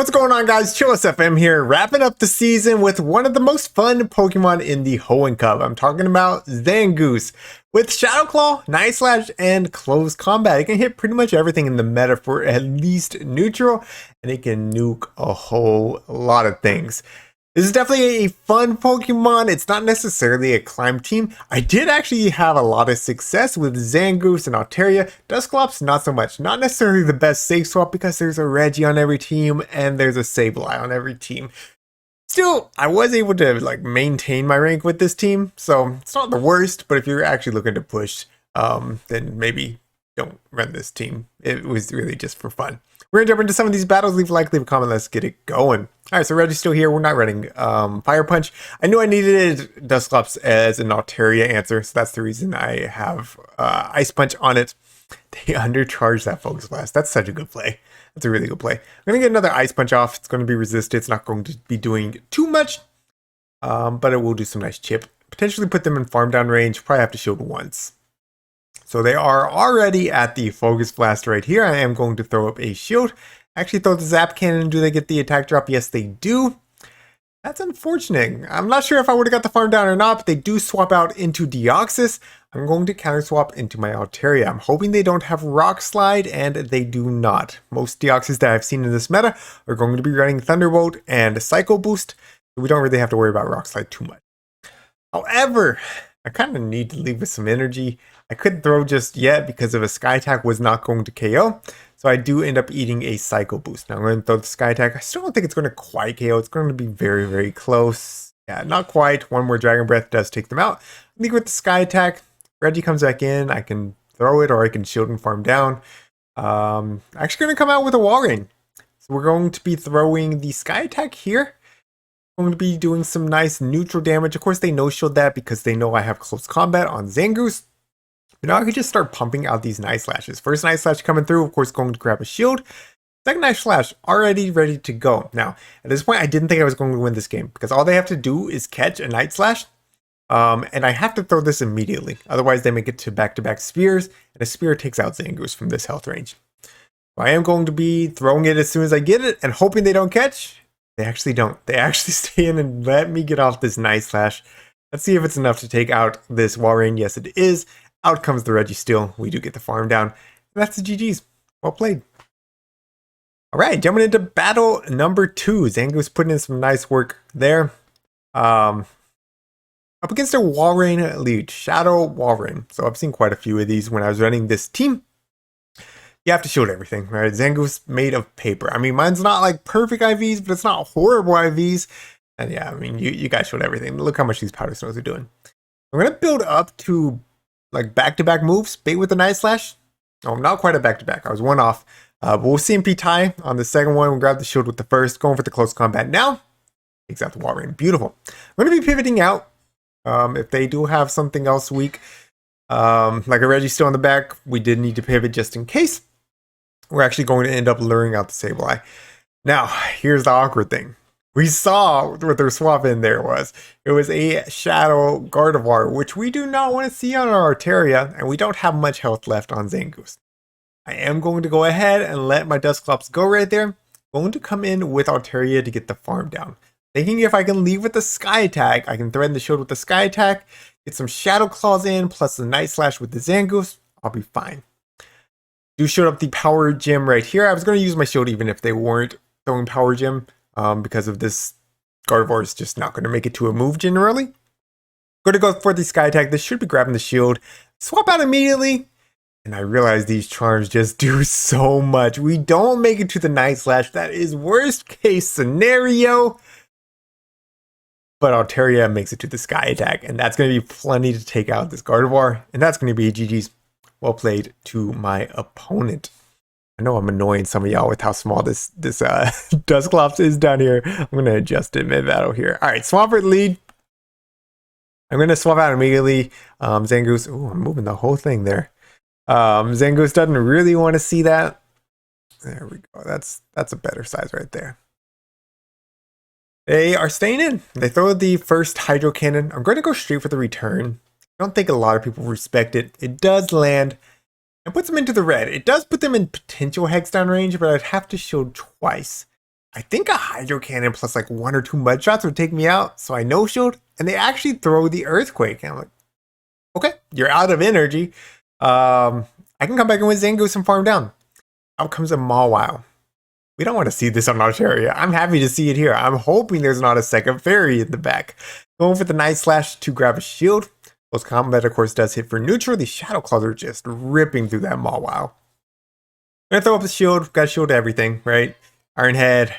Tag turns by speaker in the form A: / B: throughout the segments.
A: What's going on, guys? Chillis FM here, wrapping up the season with one of the most fun Pokemon in the Hoenn Cup. I'm talking about Zangoose. With Shadow Claw, Night Slash, and Close Combat, it can hit pretty much everything in the meta for at least neutral, and it can nuke a whole lot of things. This is definitely a fun Pokemon. It's not necessarily a climb team. I did actually have a lot of success with Zangoose and Altaria. Dusclops, not so much. Not necessarily the best safe swap because there's a Reggie on every team and there's a Sableye on every team. Still, I was able to maintain my rank with this team, so it's not the worst. But if you're actually looking to push, then maybe don't run this team. It was really just for fun. We're gonna jump into some of these battles. Leave a comment. Let's get it going. All right, so Registeel here. We're not running Fire Punch. I knew I needed Dusclops as an Altaria answer, so that's the reason I have Ice Punch on it. They undercharged that Focus Blast. That's such a good play. That's a really good play. I'm gonna get another Ice Punch off. It's gonna be resisted. It's not going to be doing too much, but it will do some nice chip. Potentially put them in farm down range. Probably have to shield once. So they are already at the Focus Blast right here. I am going to throw up a shield. Actually throw the Zap Cannon. Do they get the attack drop? Yes, they do. That's unfortunate. I'm not sure if I would have got the farm down or not, but they do swap out into Deoxys. I'm going to counter swap into my Altaria. I'm hoping they don't have Rock Slide, and they do not. Most Deoxys that I've seen in this meta are going to be running Thunderbolt and Psycho Boost. So we don't really have to worry about Rock Slide too much. However, I kind of need to leave with some energy. I couldn't throw just yet because of a Sky Attack was not going to KO. So I do end up eating a Psycho Boost. Now I'm going to throw the Sky Attack. I still don't think it's going to quite KO. It's going to be very, very close. Yeah, not quite. One more Dragon Breath does take them out. I think with the Sky Attack, Reggie comes back in. I can throw it or I can shield and farm down. Actually going to come out with a Walrein. So we're going to be throwing the Sky Attack here. Going to be doing some nice neutral damage. Of course, they no-shield that because they know I have Close Combat on Zangoose. But now I can just start pumping out these Night Slashes. First Night Slash coming through, of course, going to grab a shield. Second Night Slash already ready to go. Now, at this point, I didn't think I was going to win this game because all they have to do is catch a Night Slash. And I have to throw this immediately. Otherwise, they make it to back-to-back spears, and a spear takes out Zangoose from this health range. So I am going to be throwing it as soon as I get it and hoping they don't catch. They actually don't. They actually stay in and let me get off this Night Slash. Let's see if it's enough to take out this Walrein. Yes, it is. Out comes the Registeel. We do get the farm down. And that's the GG's. Well played. All right, jumping into battle number 2. Zangoose putting in some nice work there. Up against a Walrein lead, Shadow Walrein. So I've seen quite a few of these when I was running this team. You have to shield everything, right? Zangoose made of paper. I mean, mine's not like perfect IVs, but it's not horrible IVs. And yeah, I mean, you guys shield everything. Look how much these Powder Snows are doing. I'm going to build up to like back-to-back moves. Bait with the Night Slash. Oh, not quite a back-to-back. I was one off. But we'll CMP tie on the second one. We'll grab the shield with the first. Going for the Close Combat now. Takes out the Walrein. Beautiful. I'm going to be pivoting out. If they do have something else weak, like a Registeel on the back, we did need to pivot just in case. We're actually going to end up luring out the Sableye. Now, here's the awkward thing. We saw what their swap in there was. It was a Shadow Gardevoir, which we do not want to see on our Altaria, and we don't have much health left on Zangoose. I am going to go ahead and let my Dusclops go right there. Going to come in with Altaria to get the farm down. Thinking if I can leave with the Sky Attack, I can threaten the shield with the Sky Attack, get some Shadow Claws in, plus the Night Slash with the Zangoose, I'll be fine. Do shield up the Power Gem right here. I was going to use my shield even if they weren't throwing Power Gem. Because of this, Gardevoir is just not going to make it to a move generally. Going to go for the Sky Attack. This should be grabbing the shield. Swap out immediately. And I realize these charms just do so much. We don't make it to the Night Slash. That is worst case scenario. But Altaria makes it to the Sky Attack. And that's going to be plenty to take out this Gardevoir. And that's going to be GG's. Well played to my opponent. I know I'm annoying some of y'all with how small this Dusclops is down here. I'm going to adjust it mid-battle here. All right, Swampert lead. I'm going to swap out immediately. Zangoose. Ooh, I'm moving the whole thing there. Zangoose doesn't really want to see that. There we go. That's a better size right there. They are staying in. They throw the first Hydro Cannon. I'm going to go straight for the return. I don't think a lot of people respect it. It does land. It puts them into the red. It does put them in potential hex down range, but I'd have to shield twice. I think a Hydro Cannon plus like 1 or 2 Mud Shots would take me out. So I no shield, and they actually throw the Earthquake. And I'm like, okay, you're out of energy. I can come back in with Zangoose and farm down. Out comes a Mawile. We don't want to see this on Altaria. I'm happy to see it here. I'm hoping there's not a second fairy in the back. Going for the Night Slash to grab a shield. Close combat, of course, does hit for neutral. The Shadow Claws are just ripping through that Mawile. I'm going to throw up the shield. Got to shield everything, right? Iron Head.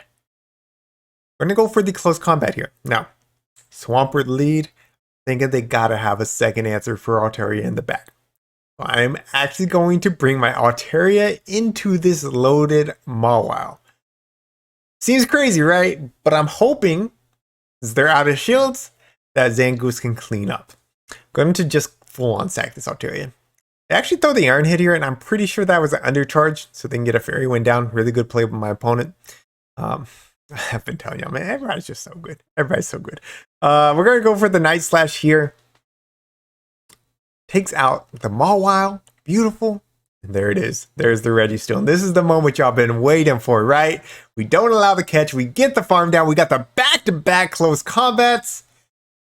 A: We're going to go for the close combat here. Now, Swampert lead. Thinking they got to have a second answer for Altaria in the back. So I'm actually going to bring my Altaria into this loaded Mawile. Seems crazy, right? But I'm hoping, as they're out of shields, that Zangoose can clean up. Going to just full-on sack this Altaria. They actually throw the Iron Hit here, and I'm pretty sure that was an undercharge, so they can get a Fairy Wind down. Really good play with my opponent. I've been telling y'all, man, everybody's just so good. Everybody's so good. We're going to go for the Night Slash here. Takes out the Mawile. Beautiful. And there it is. There's the Registeel. And this is the moment y'all been waiting for, right? We don't allow the catch. We get the farm down. We got the back-to-back close combats.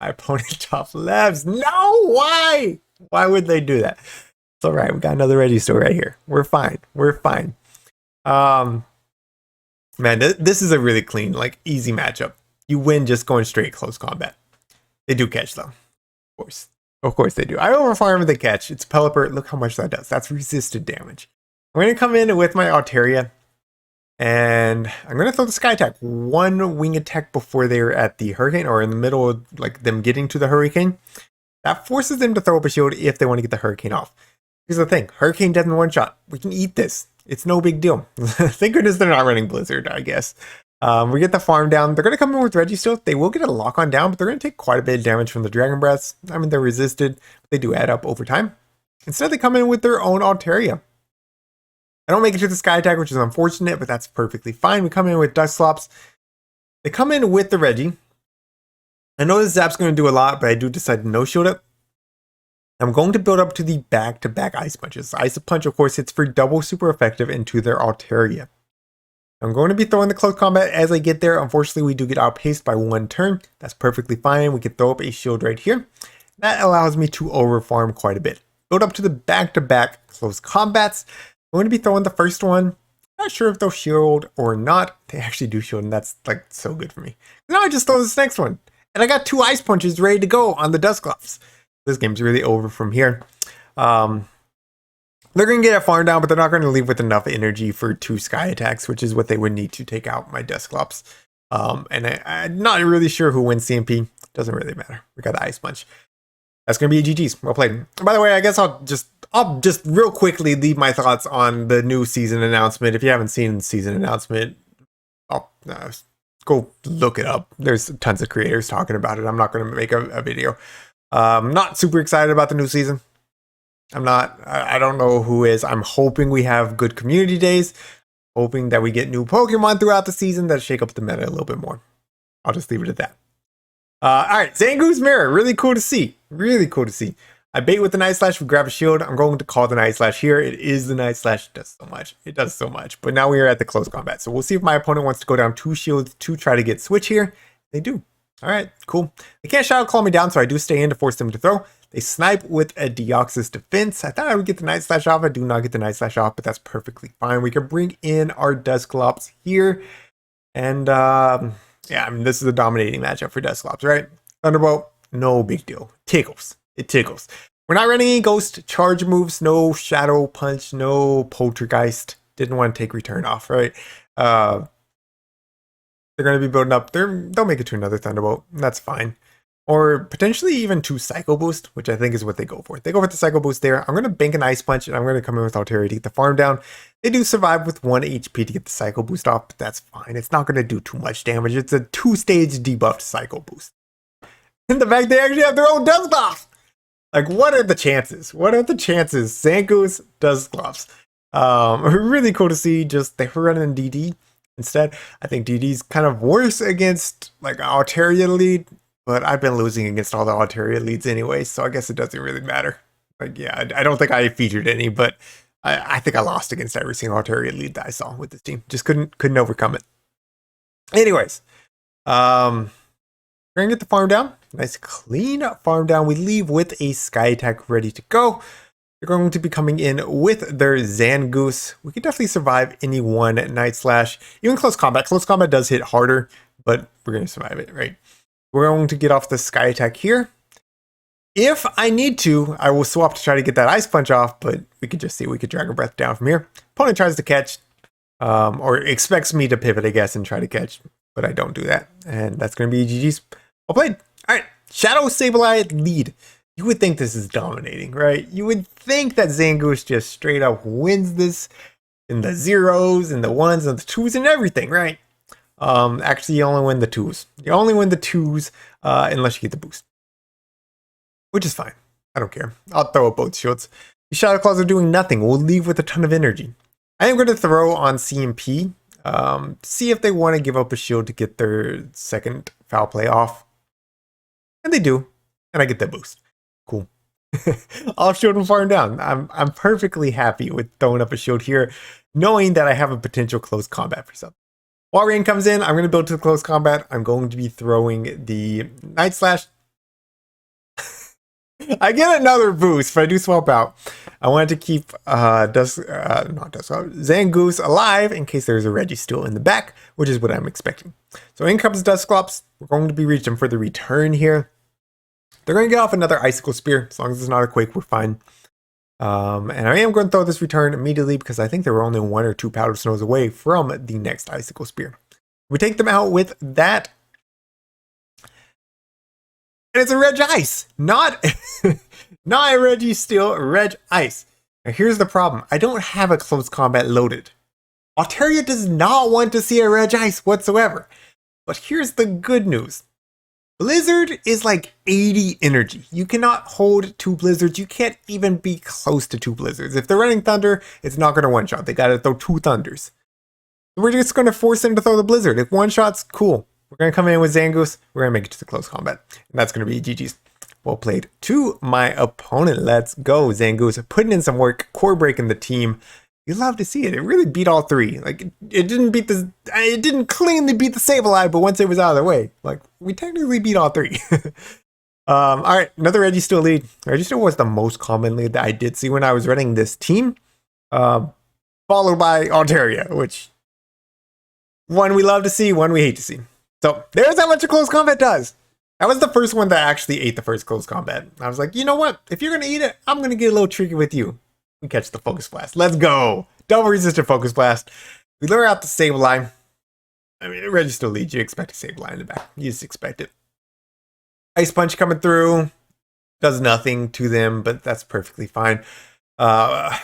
A: My opponent top lefts. No, why? Why would they do that? It's all right. We got another Registeel right here. We're fine. We're fine. Man, this is a really clean, like, easy matchup. You win just going straight close combat. They do catch, though. Of course. Of course they do. I overfarm the catch. It's Pelipper. Look how much that does. That's resisted damage. I'm going to come in with my Altaria. And I'm going to throw the Sky Attack. 1 wing attack before they're at the Hurricane. Or in the middle of like them getting to the Hurricane. That forces them to throw up a shield if they want to get the Hurricane off. Here's the thing. Hurricane doesn't one-shot. We can eat this. It's no big deal. Thank goodness they're not running Blizzard, I guess. We get the farm down. They're going to come in with Registeel. They will get a lock on down, but they're going to take quite a bit of damage from the Dragon Breaths. I mean, they're resisted. But they do add up over time. Instead, they come in with their own Altaria. I don't make it to the Sky Attack, which is unfortunate, but that's perfectly fine. We come in with Dusclops. They come in with the Reggie. I know this Zap's going to do a lot, but I do decide to no-shield it. I'm going to build up to the back-to-back Ice Punches. Ice Punch, of course, hits for double super effective into their Altaria. I'm going to be throwing the close combat as I get there. Unfortunately, we do get outpaced by 1 turn. That's perfectly fine. We can throw up a shield right here. That allows me to overfarm quite a bit. Build up to the back-to-back close combats. I'm going to be throwing the first one. Not sure if they'll shield or not. They actually do shield, and that's like so good for me. Now I just throw this next one. And I got 2 Ice Punches ready to go on the Dusclops. This game's really over from here. They're going to get a farm down, but they're not going to leave with enough energy for 2 Sky Attacks, which is what they would need to take out my Dusclops. And I'm not really sure who wins CMP. Doesn't really matter. We got the Ice Punch. That's going to be a GG's. Well played. By the way, I guess I'll just real quickly leave my thoughts on the new season announcement. If you haven't seen the season announcement, go look it up. There's tons of creators talking about it. I'm not going to make a video. I'm not super excited about the new season. I'm not. I don't know who is. I'm hoping we have good community days. Hoping that we get new Pokemon throughout the season that shake up the meta a little bit more. I'll just leave it at that. Alright, Zangoose Mirror. Really cool to see. Really cool to see. I bait with the Night Slash. We grab a shield. I'm going to call the Night Slash here. It is the Night Slash. It does so much. It does so much. But now we are at the close combat. So we'll see if my opponent wants to go down 2 shields to try to get switch here. They do. Alright, cool. They can't Shadow Claw me down, so I do stay in to force them to throw. They snipe with a Deoxys Defense. I thought I would get the Night Slash off. I do not get the Night Slash off, but that's perfectly fine. We can bring in our Dusclops here. And, yeah, I mean, this is a dominating matchup for Dusclops, right? Thunderbolt, no big deal. Tickles. It tickles. We're not running any Ghost charge moves. No Shadow Punch. No Poltergeist. Didn't want to take Return off, right? They're going to be building up. They'll make it to another Thunderbolt. That's fine. Or potentially even 2 Psycho Boost, which I think is what they go for. They go for the Psycho Boost there. I'm going to bank an Ice Punch, and I'm going to come in with Altaria to get the farm down. They do survive with 1 HP to get the Psycho Boost off, but that's fine. It's not going to do too much damage. It's a 2-stage debuffed Psycho Boost. And the fact they actually have their own Dusclops! Like, what are the chances? What are the chances? Zangoose, Dusclops. Really cool to see. Just they were running DD instead. I think DD's kind of worse against like Altaria lead. But I've been losing against all the Altaria leads anyway, so I guess it doesn't really matter. Like, yeah, I don't think I featured any, but I think I lost against every single Altaria lead that I saw with this team. Just couldn't overcome it. Anyways, we're gonna get the farm down. Nice clean farm down. We leave with a Sky Attack ready to go. They're going to be coming in with their Zangoose. We could definitely survive any one Night Slash. Even close combat. Close combat does hit harder, but we're going to survive it, right? We're going to get off the Sky Attack here. If I need to, I will swap to try to get that Ice Punch off, but we could just see we could Dragon Breath down from here. Opponent tries to catch, or expects me to pivot, I guess, and try to catch, but I don't do that. And that's going to be GG's. Well played. All right, Shadow Sableye lead. You would think this is dominating, right? You would think that Zangoose just straight up wins this in the zeros and the ones and the twos and everything, right? Actually, you only win the twos. You only win the twos unless you get the boost, which is fine. I don't care. I'll throw up both shields. The Shadow Claws are doing nothing. We'll leave with a ton of energy. I am going to throw on CMP. See if they want to give up a shield to get their second foul play off. And they do. And I get that boost. Cool. I'll shield and farm down. I'm perfectly happy with throwing up a shield here, knowing that I have a potential close combat for something. Walrein comes in. I'm going to build to the close combat. I'm going to be throwing the Night Slash. I get another boost if I do swap out. I wanted to keep Zangoose alive in case there's a Registeel in the back, which is what I'm expecting. So in comes Dusclops. We're going to be reaching for the return here. They're going to get off another Icicle Spear. As long as it's not a Quake, we're fine. And I am going to throw this return immediately because I think they were only 1 or 2 Powder Snows away from the next Icicle Spear. We take them out with that. And it's a Reg Ice, not a Registeel, Reg Ice. Now here's the problem. I don't have a close combat loaded. Altaria does not want to see a Reg Ice whatsoever. But here's the good news. Blizzard is like 80 energy. You cannot hold 2 Blizzards. You can't even be close to 2 Blizzards. If they're running Thunder, it's not going to one-shot. They got to throw 2 Thunders. We're just going to force them to throw the Blizzard. If one-shot's, cool. We're going to come in with Zangoose. We're going to make it to the close combat. And that's going to be GG's. Well played to my opponent. Let's go, Zangoose. Putting in some work. Core breaking the team. You love to see it. It really beat all 3. Like, it didn't cleanly beat the Sableye, but once it was out of the way, like, we technically beat all 3. All right, another Registeel lead. Registeel was the most common lead that I did see when I was running this team. Followed by Altaria, which one we love to see, one we hate to see. So there's how much a close combat does. That was the first one that actually ate the first close combat. I was like, you know what? If you're going to eat it, I'm going to get a little tricky with you. We catch the Focus Blast. Let's go. Double resistant Focus Blast. We lure out the Sableye. I mean, Registeel leads. You expect a Sableye in the back. You just expect it. Ice Punch coming through. Does nothing to them, but that's perfectly fine. Like,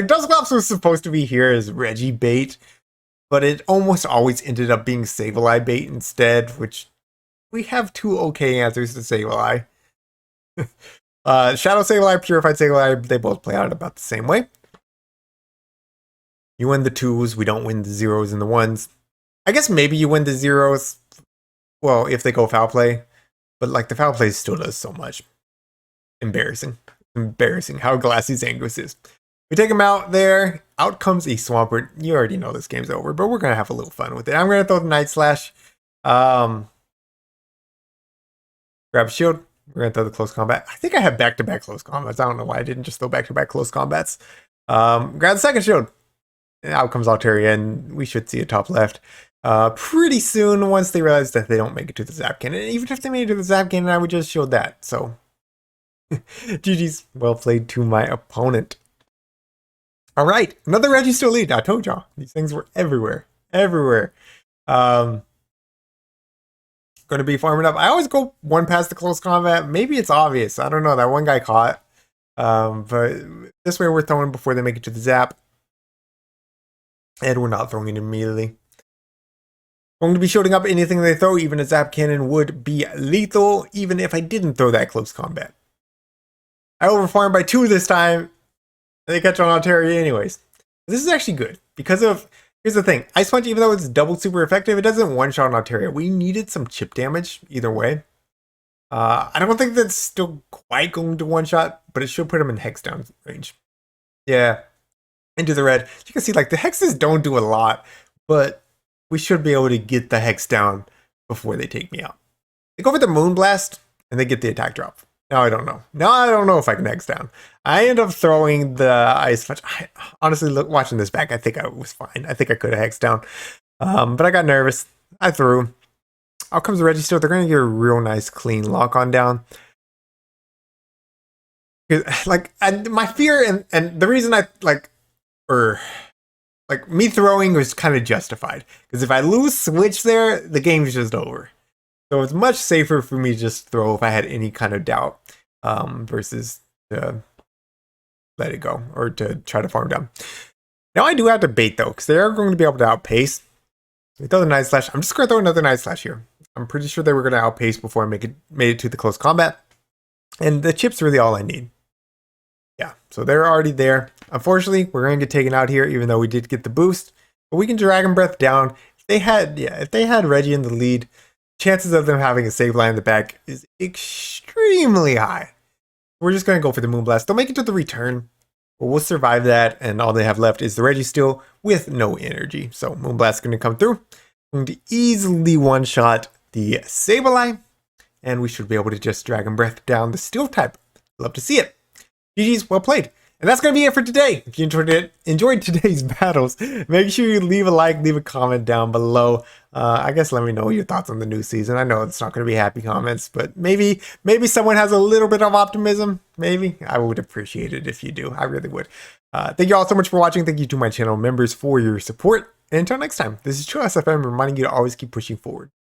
A: Dusclops was supposed to be here as Reggie bait, but it almost always ended up being Sableye bait instead, which we have 2 okay answers to Sableye. Shadow Sableye, Purified Sableye, they both play out about the same way. You win the 2s, we don't win the 0s and the 1s. I guess maybe you win the 0s, well, if they go foul play, but like the foul play still does so much. Embarrassing. Embarrassing how glassy Zangoose is. We take him out there. Out comes a Swampert. You already know this game's over, but we're going to have a little fun with it. I'm going to throw the Night Slash. Grab a shield. We're going to throw the close combat. I think I have back-to-back close combats. I don't know why I didn't just throw back-to-back close combats. Grab the second shield. And out comes Altaria, and we should see a top left pretty soon once they realize that they don't make it to the Zap Cannon. Even if they made it to the Zap Cannon, I would just shield that. So, GG's. Well played to my opponent. All right, another Registeel lead. I told y'all, these things were everywhere. Everywhere. Going to be farming up. I always go 1 past the close combat. Maybe it's obvious. I don't know. That one guy caught. But this way we're throwing before they make it to the Zap. And we're not throwing it immediately. Going to be shooting up anything they throw. Even a Zap Cannon would be lethal, even if I didn't throw that close combat. I overfarmed by 2 this time. They catch on Altaria anyways. This is actually good because of, here's the thing. Ice Punch, even though it's double super effective, it doesn't one-shot on Altaria. We needed some chip damage either way. I don't think that's still quite going to one-shot, but it should put him in Hex down range. Yeah. into the red. You can see like the hexes don't do a lot, but we should be able to get the hex down before they take me out. They go for the Moonblast and they get the attack drop. Now I don't know. Now I don't know if I can hex down. I end up throwing the Ice Punch. Honestly, watching this back, I think I was fine. I think I could have hexed down. But I got nervous. I threw. Out comes the Registeel. They're going to get a real nice clean lock on down. Like, my fear and the reason I like me throwing was kind of justified. Because if I lose switch there, the game's just over. So it's much safer for me to just throw if I had any kind of doubt versus to let it go or to try to farm down. Now I do have to bait though, because they are going to be able to outpace. They throw the Night Slash. I'm just going to throw another Night Slash here. I'm pretty sure they were going to outpace before I made it to the close combat. And the chip's really all I need. Yeah, so they're already there. Unfortunately, we're going to get taken out here, even though we did get the boost. But we can Dragon Breath down. If they had Reggie in the lead, chances of them having a Sableye in the back is extremely high. We're just going to go for the Moonblast. They'll make it to the return. But we'll survive that, and all they have left is the Registeel with no energy. So Moonblast is going to come through. Going to easily one-shot the Sableye, and we should be able to just Dragon Breath down the Steel type. Love to see it. GG's, well played. And that's going to be it for today. If you enjoyed today's battles, make sure you leave a like, leave a comment down below. I guess let me know your thoughts on the new season. I know it's not going to be happy comments, but maybe someone has a little bit of optimism. Maybe. I would appreciate it if you do. I really would. Thank you all so much for watching. Thank you to my channel members for your support. And until next time, this is True SFM reminding you to always keep pushing forward.